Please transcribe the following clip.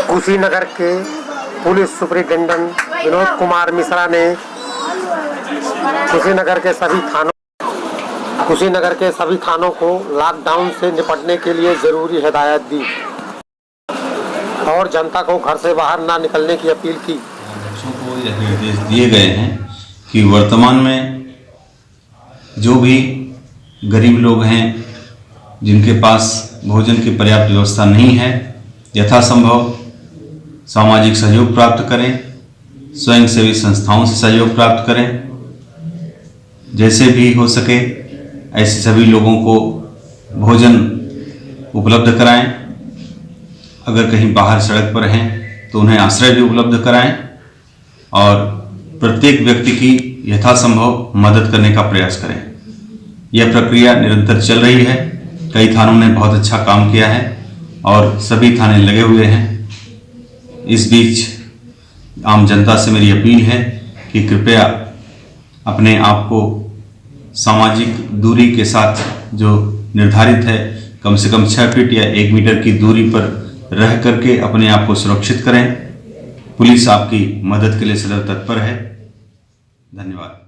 कुशीनगर के police superintendent Vinod Kumar Mishra ने कुशीनगर के सभी थानों को लॉकडाउन से निपटने के लिए जरूरी हिदायत दी और जनता को घर से बाहर ना निकलने की अपील की। अध्यक्षों को यह निर्देश दिए गए हैं कि वर्तमान में जो भी गरीब लोग हैं जिनके पास भोजन की पर्याप्त व्यवस्था नहीं है, यथासंभव सामाजिक सहयोग प्राप्त करें, स्वयंसेवी संस्थाओं से सहयोग प्राप्त करें, जैसे भी हो सके ऐसे सभी लोगों को भोजन उपलब्ध कराएं। अगर कहीं बाहर सड़क पर हैं तो उन्हें आश्रय भी उपलब्ध कराएं और प्रत्येक व्यक्ति की यथासंभव मदद करने का प्रयास करें। यह प्रक्रिया निरंतर चल रही है। कई थानों ने बहुत अच्छा काम किया है और सभी थाने लगे हुए हैं। इस बीच आम जनता से मेरी अपील है कि कृपया अपने आप को सामाजिक दूरी के साथ जो निर्धारित है कम से कम 6 फीट या 1 मीटर की दूरी पर रह करके अपने आप को सुरक्षित करें। पुलिस आपकी मदद के लिए सदैव तत्पर है। धन्यवाद।